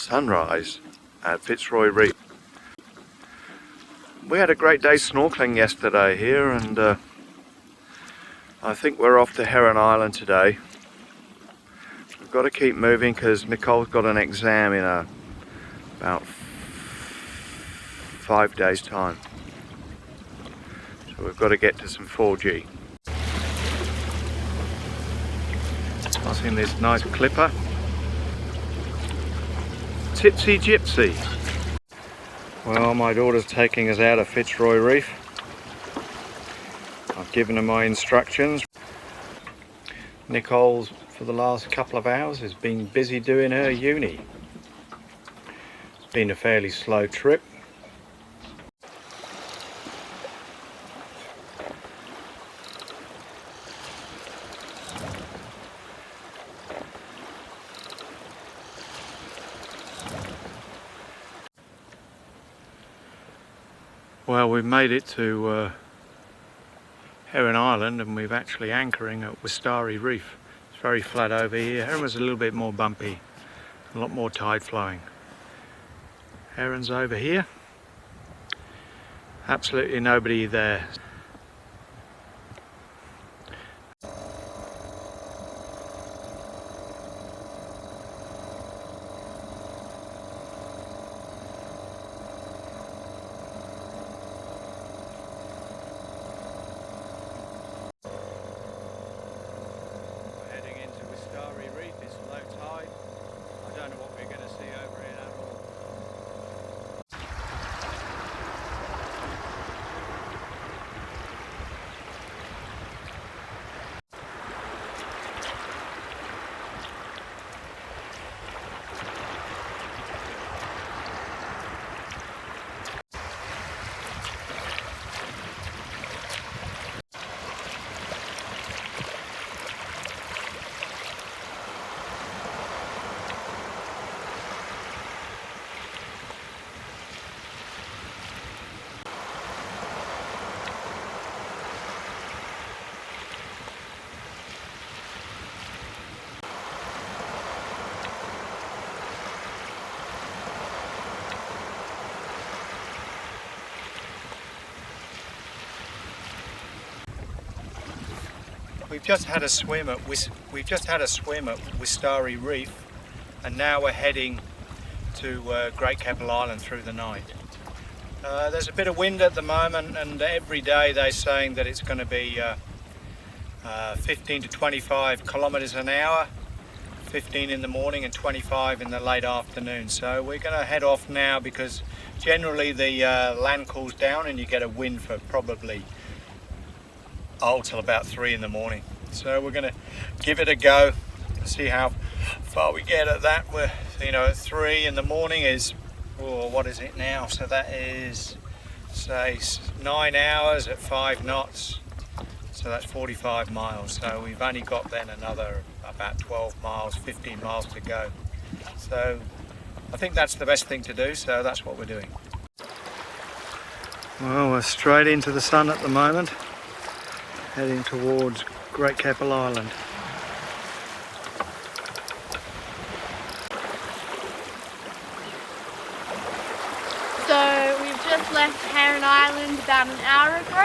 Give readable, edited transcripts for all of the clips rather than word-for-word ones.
sunrise at Fitzroy Reef. We had a great day snorkeling yesterday here, and I think we're off to Herron Island today. We've got to keep moving because Nicole's got an exam in about 5 days time. So we've got to get to some 4G. Passing this nice clipper. Tipsy Gypsy. Well, my daughter's taking us out of Fitzroy Reef. I've given her my instructions. Nicole's, for the last couple of hours, has been busy doing her uni. It's been a fairly slow trip. Well, we've made it to Herron Island, and we're actually anchoring at Wistari reef. It's very flat over here. Herron was a little bit more bumpy, a lot more tide flowing. Herron's over here. Absolutely nobody there. We've just had a swim at Wistari reef, and now we're heading to Great Keppel Island through the night. There's a bit of wind at the moment, and every day they're saying that it's going to be 15 to 25 kilometers an hour, 15 in the morning and 25 in the late afternoon. So we're going to head off now because generally the land cools down and you get a wind for probably till about 3 in the morning. So we're going to give it a go and see how far we get at that. We're, at 3 in the morning is, what is it now? So that is, say, 9 hours at 5 knots. So that's 45 miles. So we've only got then another about 12 miles, 15 miles to go. So I think that's the best thing to do. So that's what we're doing. Well, we're straight into the sun at the moment, heading towards Great Keppel Island. So we've just left Heron Island about an hour ago,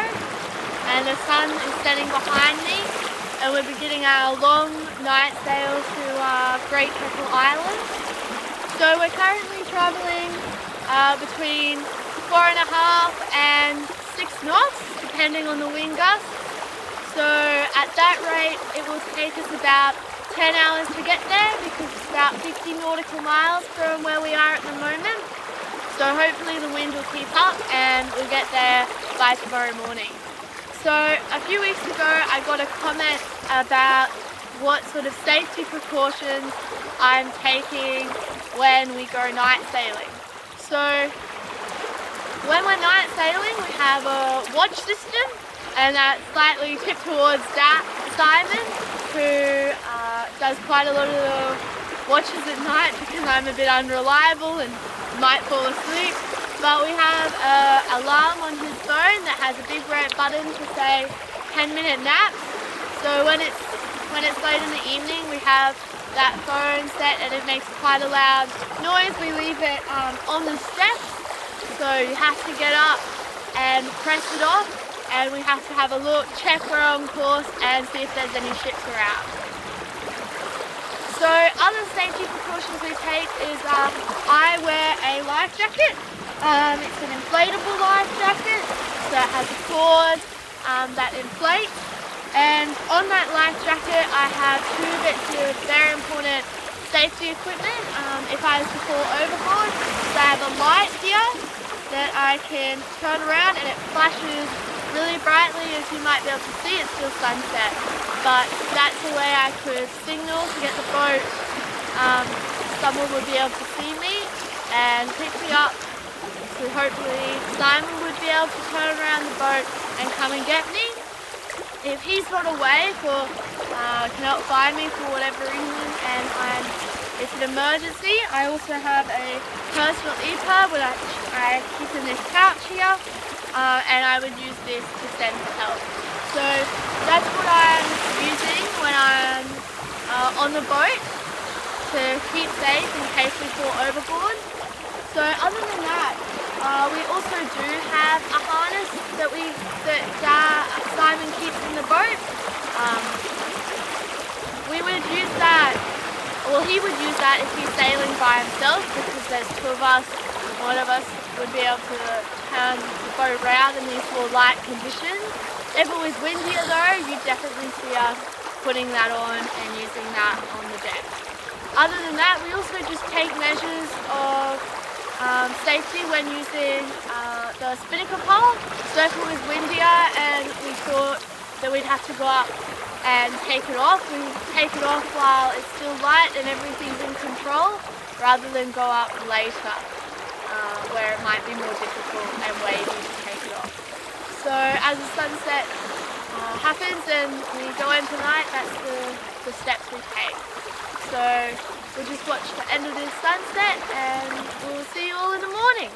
and the sun is setting behind me, and we're beginning our long night sail to Great Keppel Island. So we're currently travelling between 4.5 and 6 knots, depending on the wind gusts. So at that rate, it will take us about 10 hours to get there because it's about 50 nautical miles from where we are at the moment. So hopefully the wind will keep up and we'll get there by tomorrow morning. So a few weeks ago, I got a comment about what sort of safety precautions I'm taking when we go night sailing. So when we're night sailing, we have a watch system, and that's slightly tipped towards Simon, who does quite a lot of the watches at night because I'm a bit unreliable and might fall asleep. But we have an alarm on his phone that has a big red button to say 10-minute naps. So when it's late in the evening, we have that phone set, and it makes quite a loud noise. We leave it on the steps, so you have to get up and press it off, and we have to have a look, check we're on course, and see if there's any ships around. So other safety precautions we take is I wear a life jacket. It's an inflatable life jacket, so it has a cord that inflates. And on that life jacket I have two bits of very important safety equipment if I was to fall overboard. So I have a light here that I can turn around, and it flashes really brightly, as you might be able to see. It's still sunset, but that's the way I could signal to get the boat. Someone would be able to see me and pick me up, so hopefully Simon would be able to turn around the boat and come and get me. If he's not away cannot find me for whatever reason, and it's an emergency, I also have a personal EPIRB which I keep in this pouch here, and I would use this to send for help. So that's what I'm using when I'm on the boat to keep safe in case we fall overboard. So other than that, we also do have a harness that Simon keeps in the boat. We would use that, well, he would use that if he's sailing by himself, because there's two of us. One of us would be able to turn the boat around in these more light conditions. If it was windier though, you'd definitely see us putting that on and using that on the deck. Other than that, we also just take measures of safety when using the spinnaker pole. So if it was windier and we thought that we'd have to go up and take it off, we take it off while it's still light and everything's in control, rather than go up later where it might be more difficult and wavy to take it off. So as the sunset happens and we go into night, that's the steps we take. So we'll just watch the end of this sunset and we'll see you all in the morning.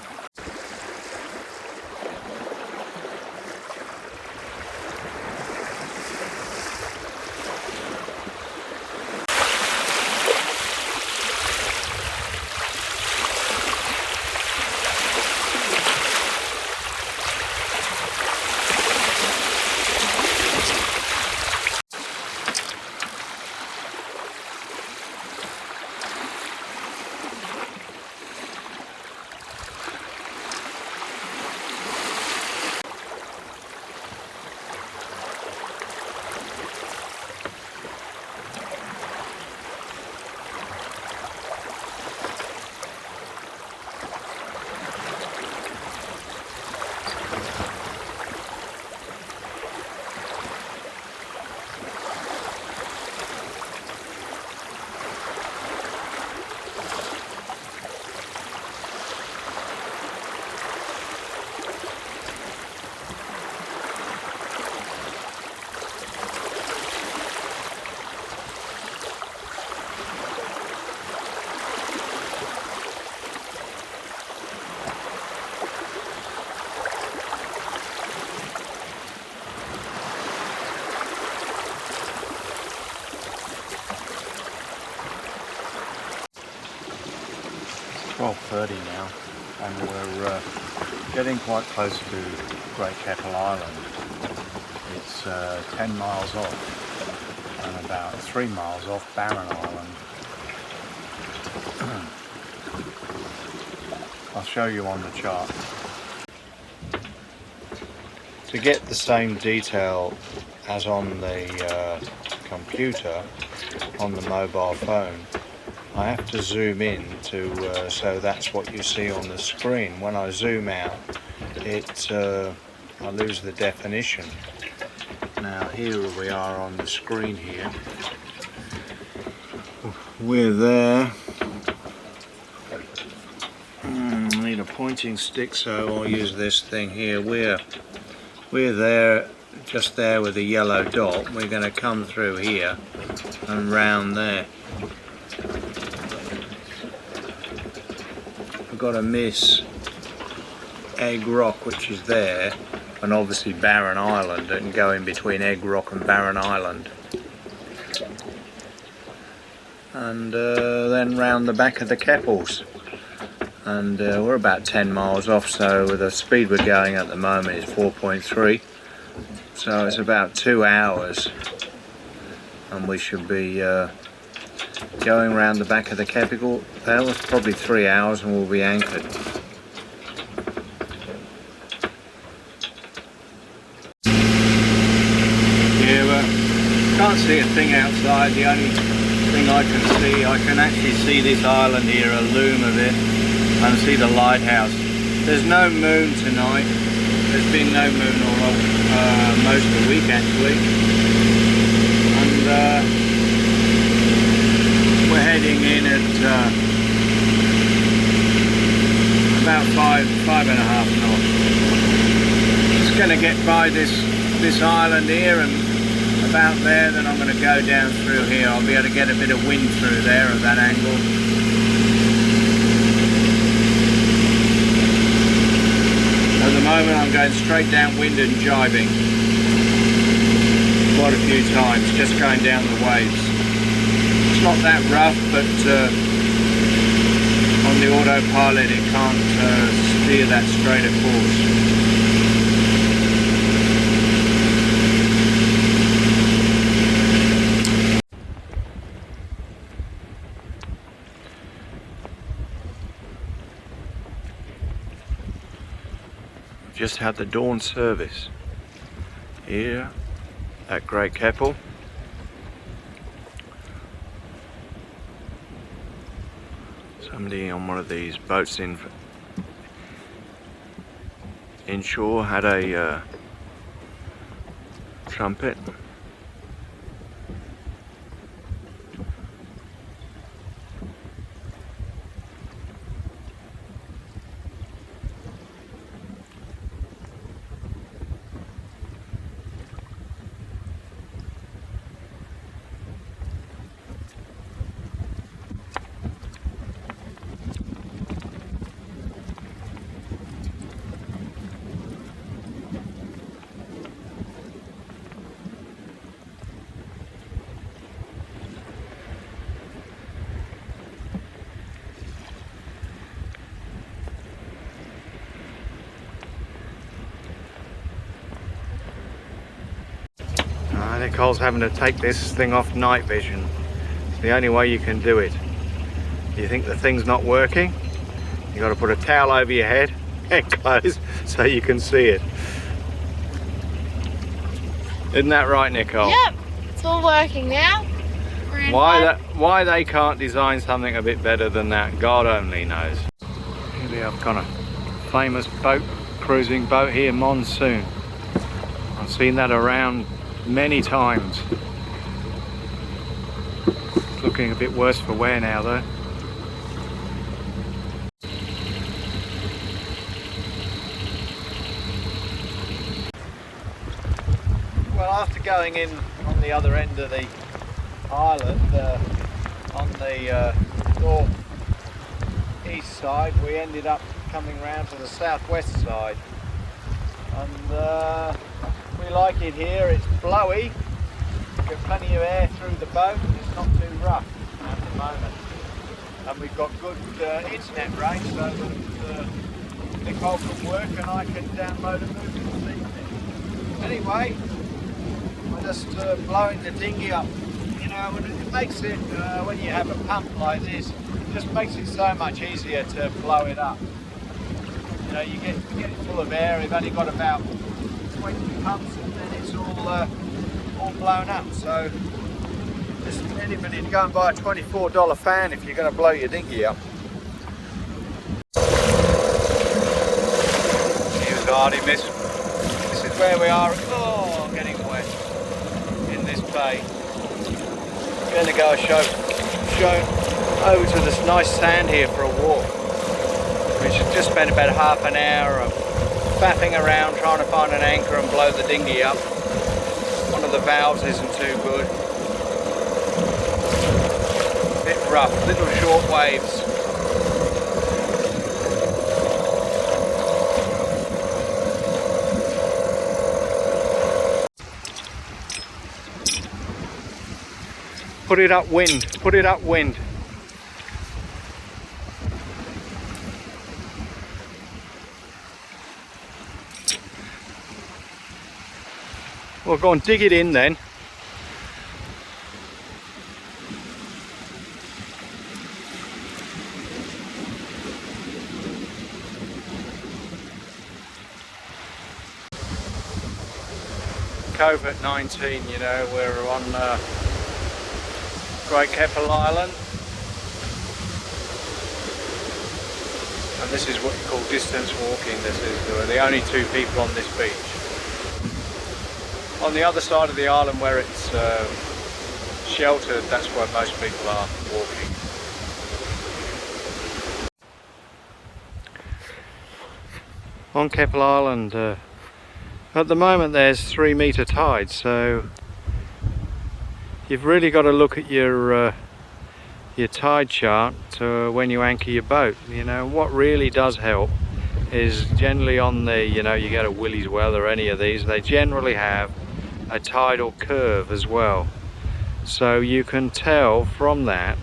It's 12:30 now, and we're getting quite close to Great Keppel Island. It's 10 miles off and about 3 miles off Herron Island. I'll show you on the chart. To get the same detail as on the computer on the mobile phone, I have to zoom in so that's what you see on the screen. When I zoom out, I lose the definition. Now here we are on the screen here. We're there. I need a pointing stick, so I'll use this thing here. We're there, just there with the yellow dot. We're going to come through here and round there. I've got to miss Egg Rock, which is there, and obviously Herron Island, and go in between Egg Rock and Herron Island. and then round the back of the Keppels. And we're about 10 miles off, so the speed we're going at the moment is 4.3, so it's about 2 hours, and we should be going around the back of the Keppel. That was probably 3 hours, and we'll be anchored. Yeah, can't see a thing outside. The only thing I can actually see this island here, a loom of it, and see the lighthouse. There's no moon tonight. There's been no moon all most of the week actually, and we're heading in at about 5.5 knots. Just going to get by this island here and about there, then I'm going to go down through here. I'll be able to get a bit of wind through there at that angle. At the moment I'm going straight downwind and jibing quite a few times, just going down the waves. It's not that rough, but on the autopilot it can't steer that straight a course. Just had the dawn service here at Great Keppel. Somebody on one of these boats inshore had a trumpet. Nicole's having to take this thing off night vision. It's the only way you can do it. You think the thing's not working? You got to put a towel over your head and close so you can see it. Isn't that right, Nicole? Yep, it's all working now. Why they can't design something a bit better than that, God only knows. Here we have got a famous boat, cruising boat here, Monsoon. I've seen that around many times. It's looking a bit worse for wear now though. Well, after going in on the other end of the island, on the north east side, we ended up coming round to the southwest side, and we like it here. It's blowy, you get plenty of air through the boat, and it's not too rough at the moment. And we've got good internet range, so that Nicole can work and I can download a movie this evening. Anyway, we're just blowing the dinghy up. You know, it makes it, when you have a pump like this, it just makes it so much easier to blow it up. You know, you get it full of air. We've only got about 20 pumps and then it's all blown up. So just anybody to go and buy a $24 fan if you're going to blow your dinghy up. Here's Hardy Miss. This is where we are. Oh, getting wet in this bay. I'm going to go show over to this nice sand here for a walk. We should just spend about half an hour of faffing around trying to find an anchor and blow the dinghy up. One of the valves isn't too good. A bit rough, little short waves. Put it upwind, put it upwind. Well, go and dig it in then. COVID-19, you know, we're on Great Keppel Island, and this is what you call distance walking. We're the only two people on this beach. On the other side of the island where it's sheltered, that's where most people are walking. On Keppel Island, at the moment there's 3 metre tide, so you've really got to look at your tide chart when you anchor your boat. You know, what really does help is generally on the, you know, you get a Willie's Well or any of these, they generally have a tidal curve as well. So you can tell from that,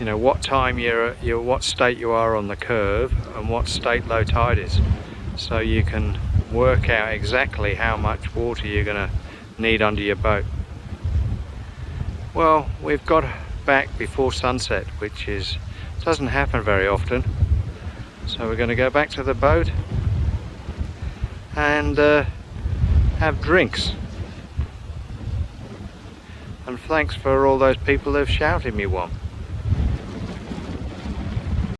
you know, what time what state you are on the curve and what state low tide is. So you can work out exactly how much water you're going to need under your boat. Well, we've got back before sunset, which doesn't happen very often. So we're going to go back to the boat and have drinks. And thanks for all those people who've shouted me one.